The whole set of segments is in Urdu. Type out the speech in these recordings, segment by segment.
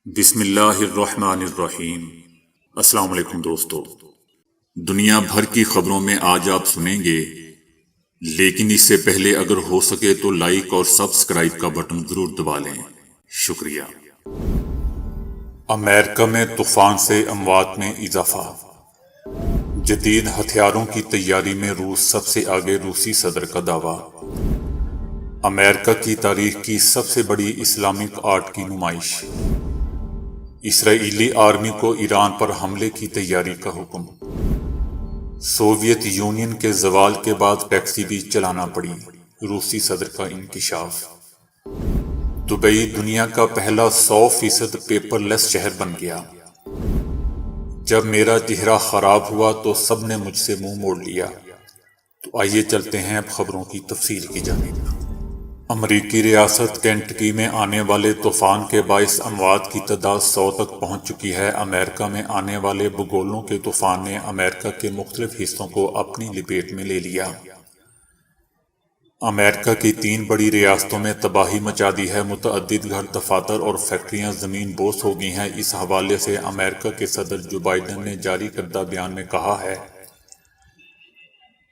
بسم اللہ الرحمن الرحیم۔ السلام علیکم دوستو، دنیا بھر کی خبروں میں آج آپ سنیں گے، لیکن اس سے پہلے اگر ہو سکے تو لائک اور سبسکرائب کا بٹن ضرور دبا لیں، شکریہ۔ امریکہ میں طوفان سے اموات میں اضافہ۔ جدید ہتھیاروں کی تیاری میں روس سب سے آگے، روسی صدر کا دعویٰ۔ امریکہ کی تاریخ کی سب سے بڑی اسلامک آرٹ کی نمائش۔ اسرائیلی آرمی کو ایران پر حملے کی تیاری کا حکم۔ سوویت یونین کے زوال کے بعد ٹیکسی بھی چلانا پڑی، روسی صدر کا انکشاف۔ دبئی دنیا کا پہلا 100% پیپر لیس شہر بن گیا۔ جب میرا چہرہ خراب ہوا تو سب نے مجھ سے منہ موڑ لیا۔ تو آئیے چلتے ہیں اب خبروں کی تفصیل کی جانب۔ امریکی ریاست کینٹکی میں آنے والے طوفان کے باعث اموات کی تعداد 100 تک پہنچ چکی ہے۔ امریکہ میں آنے والے بگولوں کے طوفان نے امریکہ کے مختلف حصوں کو اپنی لپیٹ میں لے لیا۔ امریکہ کی 3 بڑی ریاستوں میں تباہی مچا دی ہے، متعدد گھر، دفاتر اور فیکٹریاں زمین بوس ہو گئی ہیں۔ اس حوالے سے امریکہ کے صدر جو بائیڈن نے جاری کردہ بیان میں کہا ہے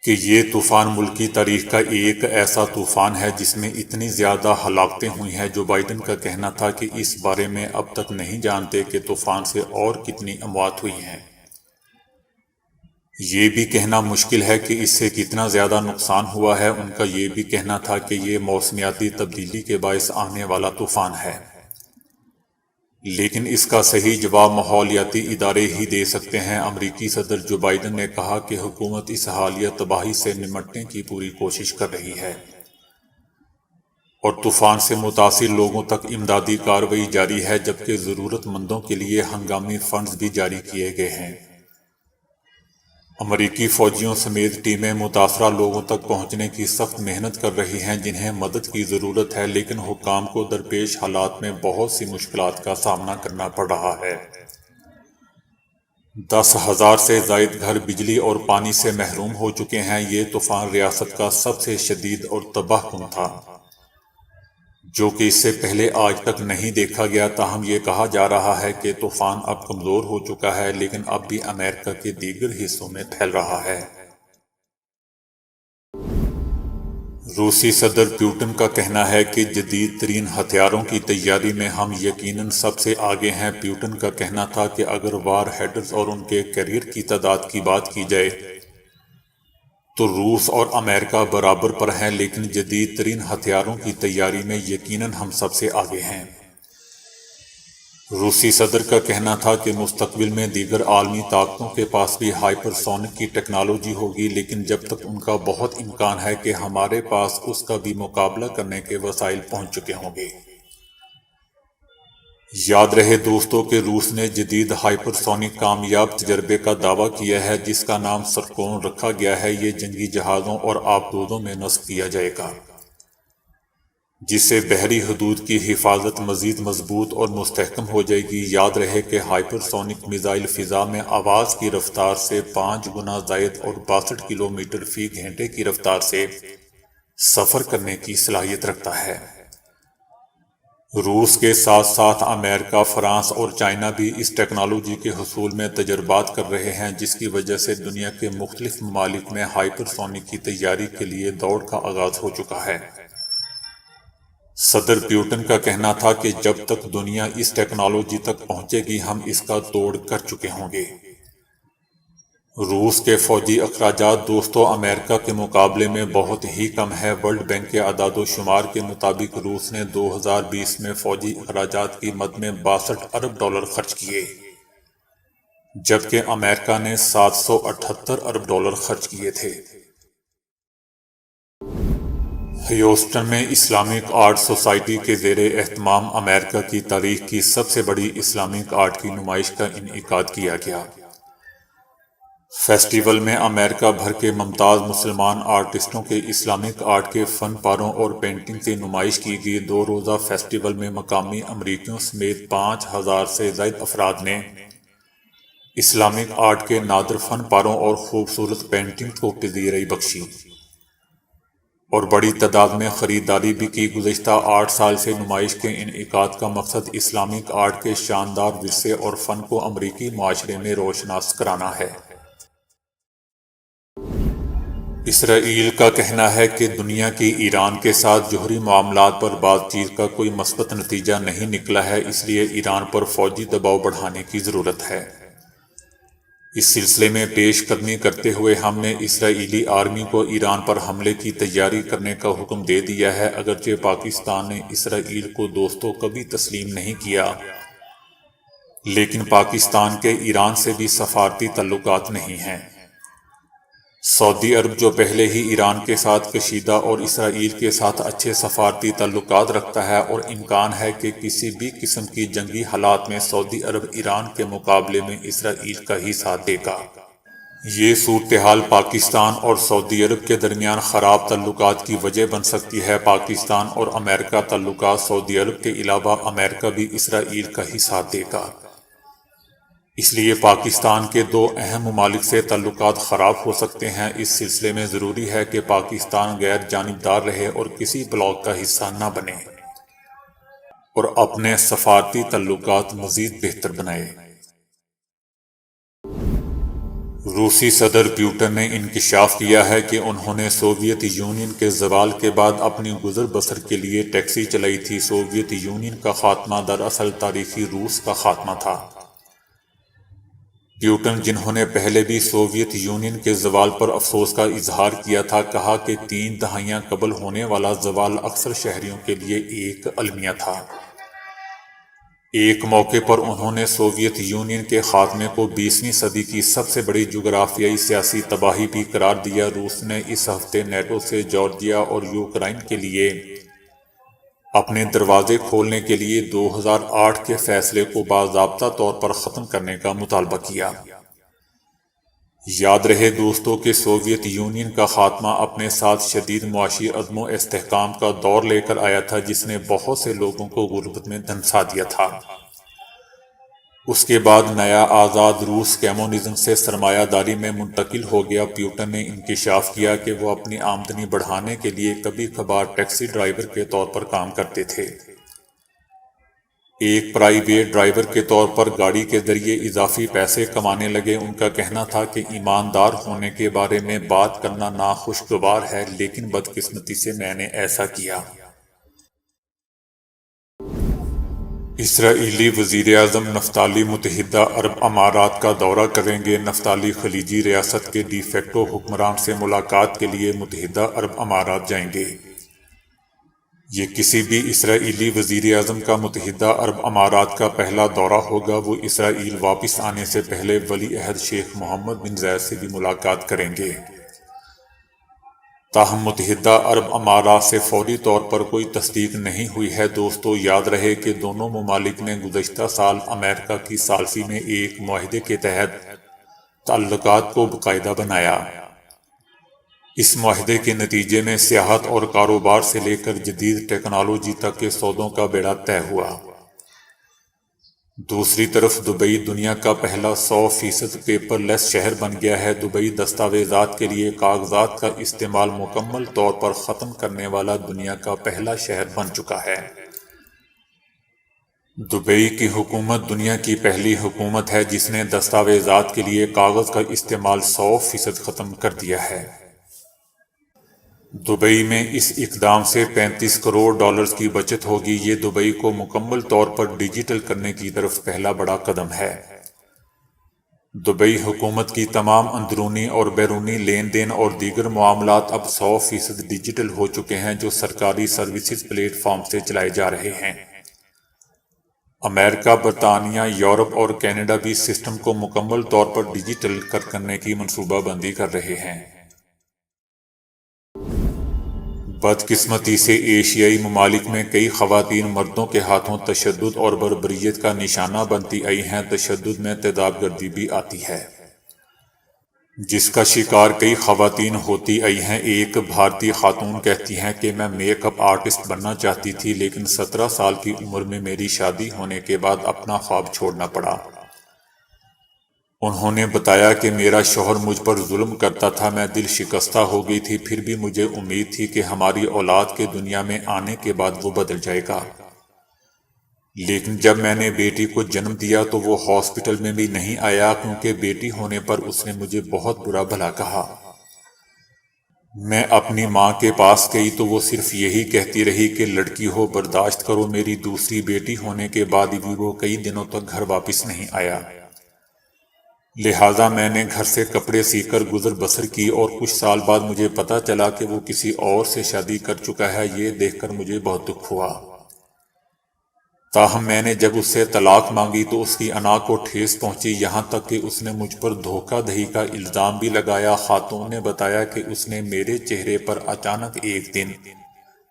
کہ یہ طوفان ملکی تاریخ کا ایک ایسا طوفان ہے جس میں اتنی زیادہ ہلاکتیں ہوئی ہیں۔ جو بائیڈن کا کہنا تھا کہ اس بارے میں اب تک نہیں جانتے کہ طوفان سے اور کتنی اموات ہوئی ہیں۔ یہ بھی کہنا مشکل ہے کہ اس سے کتنا زیادہ نقصان ہوا ہے۔ ان کا یہ بھی کہنا تھا کہ یہ موسمیاتی تبدیلی کے باعث آنے والا طوفان ہے، لیکن اس کا صحیح جواب ماحولیاتی ادارے ہی دے سکتے ہیں۔ امریکی صدر جو بائیڈن نے کہا کہ حکومت اس حالیہ تباہی سے نمٹنے کی پوری کوشش کر رہی ہے اور طوفان سے متاثر لوگوں تک امدادی کارروائی جاری ہے، جبکہ ضرورت مندوں کے لیے ہنگامی فنڈز بھی جاری کیے گئے ہیں۔ امریکی فوجیوں سمیت ٹیمیں متاثرہ لوگوں تک پہنچنے کی سخت محنت کر رہی ہیں جنہیں مدد کی ضرورت ہے، لیکن حکام کو درپیش حالات میں بہت سی مشکلات کا سامنا کرنا پڑ رہا ہے۔ 10,000 سے زائد گھر بجلی اور پانی سے محروم ہو چکے ہیں۔ یہ طوفان ریاست کا سب سے شدید اور تباہ کن تھا، جو کہ اس سے پہلے آج تک نہیں دیکھا گیا۔ تاہم یہ کہا جا رہا ہے کہ طوفان اب کمزور ہو چکا ہے، لیکن اب بھی امریکہ کے دیگر حصوں میں پھیل رہا ہے۔ روسی صدر پیوٹن کا کہنا ہے کہ جدید ترین ہتھیاروں کی تیاری میں ہم یقیناً سب سے آگے ہیں۔ پیوٹن کا کہنا تھا کہ اگر وار ہیڈز اور ان کے کیریئر کی تعداد کی بات کی جائے تو روس اور امریکہ برابر پر ہیں، لیکن جدید ترین ہتھیاروں کی تیاری میں یقیناً ہم سب سے آگے ہیں۔ روسی صدر کا کہنا تھا کہ مستقبل میں دیگر عالمی طاقتوں کے پاس بھی ہائپر سونک کی ٹیکنالوجی ہوگی، لیکن جب تک ان کا بہت امکان ہے کہ ہمارے پاس اس کا بھی مقابلہ کرنے کے وسائل پہنچ چکے ہوں گے۔ یاد رہے دوستو کہ روس نے جدید ہائپر سونک کامیاب تجربے کا دعویٰ کیا ہے جس کا نام سرکون رکھا گیا ہے۔ یہ جنگی جہازوں اور آبدوزوں میں نصب کیا جائے گا، جس سے بحری حدود کی حفاظت مزید مضبوط اور مستحکم ہو جائے گی۔ یاد رہے کہ ہائپر سونک میزائل فضا میں آواز کی رفتار سے 5 گنا زائد اور 62 کلومیٹر فی گھنٹے کی رفتار سے سفر کرنے کی صلاحیت رکھتا ہے۔ روس کے ساتھ ساتھ امریکہ، فرانس اور چائنا بھی اس ٹیکنالوجی کے حصول میں تجربات کر رہے ہیں، جس کی وجہ سے دنیا کے مختلف ممالک میں ہائپر سونک کی تیاری کے لیے دوڑ کا آغاز ہو چکا ہے۔ صدر پیوٹن کا کہنا تھا کہ جب تک دنیا اس ٹیکنالوجی تک پہنچے گی ہم اس کا توڑ کر چکے ہوں گے۔ روس کے فوجی اخراجات دوستو امریکہ کے مقابلے میں بہت ہی کم ہے۔ ورلڈ بینک کے اعداد و شمار کے مطابق روس نے 2020 میں فوجی اخراجات کی مد میں $62 ارب خرچ کیے، جبکہ امریکہ نے $778 ارب خرچ کیے تھے۔ ہیوسٹن میں اسلامک آرٹ سوسائٹی کے زیر اہتمام امریکہ کی تاریخ کی سب سے بڑی اسلامک آرٹ کی نمائش کا انعقاد کیا گیا۔ فیسٹیول میں امریکہ بھر کے ممتاز مسلمان آرٹسٹوں کے اسلامک آرٹ کے فن پاروں اور پینٹنگ کی نمائش کی گئی۔ 2 روزہ فیسٹیول میں مقامی امریکیوں سمیت 5,000 سے زائد افراد نے اسلامک آرٹ کے نادر فن پاروں اور خوبصورت پینٹنگ کو پذیرائی بخشی اور بڑی تعداد میں خریداری بھی کی۔ گزشتہ 8 سال سے نمائش کے انعقاد کا مقصد اسلامک آرٹ کے شاندار ورثے اور فن کو امریکی معاشرے میں روشناس کرانا ہے۔ اسرائیل کا کہنا ہے کہ دنیا کی ایران کے ساتھ جوہری معاملات پر بات چیت کا کوئی مثبت نتیجہ نہیں نکلا ہے، اس لیے ایران پر فوجی دباؤ بڑھانے کی ضرورت ہے۔ اس سلسلے میں پیش قدمی کرتے ہوئے ہم نے اسرائیلی آرمی کو ایران پر حملے کی تیاری کرنے کا حکم دے دیا ہے۔ اگرچہ پاکستان نے اسرائیل کو دوستوں کبھی تسلیم نہیں کیا، لیکن پاکستان کے ایران سے بھی سفارتی تعلقات نہیں ہیں۔ سعودی عرب جو پہلے ہی ایران کے ساتھ کشیدہ اور اسرائیل کے ساتھ اچھے سفارتی تعلقات رکھتا ہے، اور امکان ہے کہ کسی بھی قسم کی جنگی حالات میں سعودی عرب ایران کے مقابلے میں اسرائیل کا ہی ساتھ دے گا۔ یہ صورتحال پاکستان اور سعودی عرب کے درمیان خراب تعلقات کی وجہ بن سکتی ہے۔ پاکستان اور امریکہ تعلقات سعودی عرب کے علاوہ امریکہ بھی اسرائیل کا ہی ساتھ دے گا۔ اس لیے پاکستان کے دو اہم ممالک سے تعلقات خراب ہو سکتے ہیں۔ اس سلسلے میں ضروری ہے کہ پاکستان غیر جانبدار رہے اور کسی بلاک کا حصہ نہ بنے، اور اپنے سفارتی تعلقات مزید بہتر بنائے۔ روسی صدر پیوٹن نے انکشاف کیا ہے کہ انہوں نے سوویت یونین کے زوال کے بعد اپنی گزر بسر کے لیے ٹیکسی چلائی تھی۔ سوویت یونین کا خاتمہ دراصل تاریخی روس کا خاتمہ تھا۔ پیوٹن، جنہوں نے پہلے بھی سوویت یونین کے زوال پر افسوس کا اظہار کیا تھا، کہا کہ 3 دہائیاں قبل ہونے والا زوال اکثر شہریوں کے لیے ایک المیہ تھا۔ ایک موقع پر انہوں نے سوویت یونین کے خاتمے کو 20ویں صدی کی سب سے بڑی جغرافیائی سیاسی تباہی بھی قرار دیا۔ روس نے اس ہفتے نیٹو سے جارجیا اور یوکرائن کے لیے اپنے دروازے کھولنے کے لیے 2008 کے فیصلے کو باضابطہ طور پر ختم کرنے کا مطالبہ کیا۔ یاد رہے دوستو کہ سوویت یونین کا خاتمہ اپنے ساتھ شدید معاشی عدم و استحکام کا دور لے کر آیا تھا، جس نے بہت سے لوگوں کو غربت میں دھنسا دیا تھا۔ اس کے بعد نیا آزاد روس کمیونزم سے سرمایہ داری میں منتقل ہو گیا۔ پیوٹن نے انکشاف کیا کہ وہ اپنی آمدنی بڑھانے کے لیے کبھی کبھار ٹیکسی ڈرائیور کے طور پر کام کرتے تھے۔ ایک پرائیویٹ ڈرائیور کے طور پر گاڑی کے ذریعے اضافی پیسے کمانے لگے۔ ان کا کہنا تھا کہ ایماندار ہونے کے بارے میں بات کرنا ناخوشگوار ہے، لیکن بدقسمتی سے میں نے ایسا کیا۔ اسرائیلی وزیراعظم نفتالی متحدہ عرب امارات کا دورہ کریں گے۔ نفتالی خلیجی ریاست کے ڈی فیکٹو حکمران سے ملاقات کے لیے متحدہ عرب امارات جائیں گے۔ یہ کسی بھی اسرائیلی وزیراعظم کا متحدہ عرب امارات کا پہلا دورہ ہوگا۔ وہ اسرائیل واپس آنے سے پہلے ولی عہد شیخ محمد بن زاید سے بھی ملاقات کریں گے۔ تاہم متحدہ عرب امارات سے فوری طور پر کوئی تصدیق نہیں ہوئی ہے۔ دوستو، یاد رہے کہ دونوں ممالک نے گزشتہ سال امریکہ کی ثالثی میں ایک معاہدے کے تحت تعلقات کو باقاعدہ بنایا۔ اس معاہدے کے نتیجے میں سیاحت اور کاروبار سے لے کر جدید ٹیکنالوجی تک کے سودوں کا بیڑا طے ہوا۔ دوسری طرف دبئی دنیا کا پہلا 100% پیپر لیس شہر بن گیا ہے۔ دبئی دستاویزات کے لیے کاغذات کا استعمال مکمل طور پر ختم کرنے والا دنیا کا پہلا شہر بن چکا ہے۔ دبئی کی حکومت دنیا کی پہلی حکومت ہے جس نے دستاویزات کے لیے کاغذ کا استعمال 100% ختم کر دیا ہے۔ دبئی میں اس اقدام سے $35 کروڑ کی بچت ہوگی۔ یہ دبئی کو مکمل طور پر ڈیجیٹل کرنے کی طرف پہلا بڑا قدم ہے۔ دبئی حکومت کی تمام اندرونی اور بیرونی لین دین اور دیگر معاملات اب 100% ڈیجیٹل ہو چکے ہیں، جو سرکاری سروسز پلیٹ فارم سے چلائے جا رہے ہیں۔ امریکہ، برطانیہ، یورپ اور کینیڈا بھی سسٹم کو مکمل طور پر ڈیجیٹل کرنے کی منصوبہ بندی کر رہے ہیں۔ بدقسمتی سے ایشیائی ممالک میں کئی خواتین مردوں کے ہاتھوں تشدد اور بربریت کا نشانہ بنتی آئی ہیں۔ تشدد میں تیزاب گردی بھی آتی ہے، جس کا شکار کئی خواتین ہوتی آئی ہیں۔ ایک بھارتی خاتون کہتی ہیں کہ میں میک اپ آرٹسٹ بننا چاہتی تھی، لیکن 17 سال کی عمر میں میری شادی ہونے کے بعد اپنا خواب چھوڑنا پڑا۔ انہوں نے بتایا کہ میرا شوہر مجھ پر ظلم کرتا تھا، میں دل شکستہ ہو گئی تھی، پھر بھی مجھے امید تھی کہ ہماری اولاد کے دنیا میں آنے کے بعد وہ بدل جائے گا۔ لیکن جب میں نے بیٹی کو جنم دیا تو وہ ہاسپٹل میں بھی نہیں آیا، کیونکہ بیٹی ہونے پر اس نے مجھے بہت برا بھلا کہا۔ میں اپنی ماں کے پاس گئی تو وہ صرف یہی کہتی رہی کہ لڑکی ہو، برداشت کرو۔ میری دوسری بیٹی ہونے کے بعد بھی وہ کئی دنوں تک گھر واپس نہیں آیا، لہٰذا میں نے گھر سے کپڑے سی کر گزر بسر کی، اور کچھ سال بعد مجھے پتہ چلا کہ وہ کسی اور سے شادی کر چکا ہے۔ یہ دیکھ کر مجھے بہت دکھ ہوا۔ تاہم میں نے جب اس سے طلاق مانگی تو اس کی انا کو ٹھیس پہنچی، یہاں تک کہ اس نے مجھ پر دھوکہ دہی کا الزام بھی لگایا۔ خاتون نے بتایا کہ اس نے میرے چہرے پر اچانک ایک دن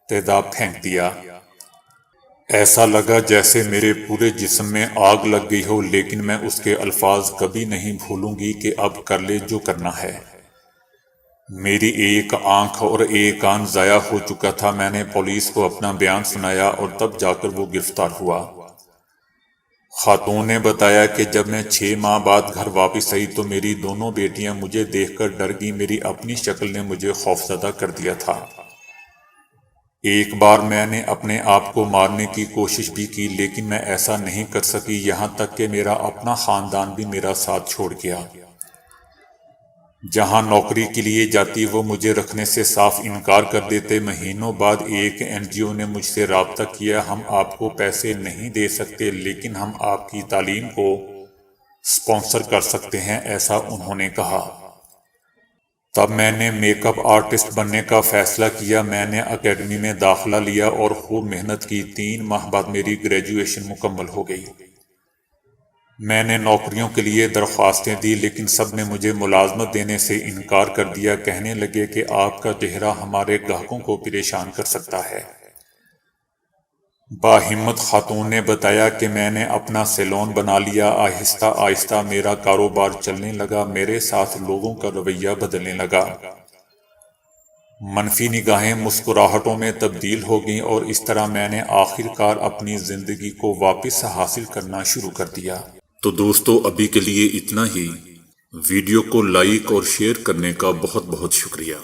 تیزاب پھینک دیا۔ ایسا لگا جیسے میرے پورے جسم میں آگ لگ گئی ہو، لیکن میں اس کے الفاظ کبھی نہیں بھولوں گی کہ اب کر لے جو کرنا ہے۔ میری ایک آنکھ اور ایک کان ضائع ہو چکا تھا۔ میں نے پولیس کو اپنا بیان سنایا اور تب جا کر وہ گرفتار ہوا۔ خاتون نے بتایا کہ جب میں 6 ماہ بعد گھر واپس آئی تو میری دونوں بیٹیاں مجھے دیکھ کر ڈر گئیں۔ میری اپنی شکل نے مجھے خوفزدہ کر دیا تھا۔ ایک بار میں نے اپنے آپ کو مارنے کی کوشش بھی کی، لیکن میں ایسا نہیں کر سکی، یہاں تک کہ میرا اپنا خاندان بھی میرا ساتھ چھوڑ گیا۔ جہاں نوکری کے لیے جاتی وہ مجھے رکھنے سے صاف انکار کر دیتے۔ مہینوں بعد ایک NGO نے مجھ سے رابطہ کیا۔ ہم آپ کو پیسے نہیں دے سکتے، لیکن ہم آپ کی تعلیم کو اسپانسر کر سکتے ہیں، ایسا انہوں نے کہا۔ تب میں نے میک اپ آرٹسٹ بننے کا فیصلہ کیا۔ میں نے اکیڈمی میں داخلہ لیا اور خوب محنت کی۔ 3 ماہ بعد میری گریجویشن مکمل ہو گئی۔ میں نے نوکریوں کے لیے درخواستیں دی، لیکن سب نے مجھے ملازمت دینے سے انکار کر دیا۔ کہنے لگے کہ آپ کا چہرہ ہمارے گاہکوں کو پریشان کر سکتا ہے۔ باہمت خاتون نے بتایا کہ میں نے اپنا سیلون بنا لیا۔ آہستہ آہستہ میرا کاروبار چلنے لگا، میرے ساتھ لوگوں کا رویہ بدلنے لگا۔ منفی نگاہیں مسکراہٹوں میں تبدیل ہو گئیں، اور اس طرح میں نے آخر کار اپنی زندگی کو واپس حاصل کرنا شروع کر دیا۔ تو دوستو، ابھی کے لیے اتنا ہی۔ ویڈیو کو لائک اور شیئر کرنے کا بہت بہت شکریہ۔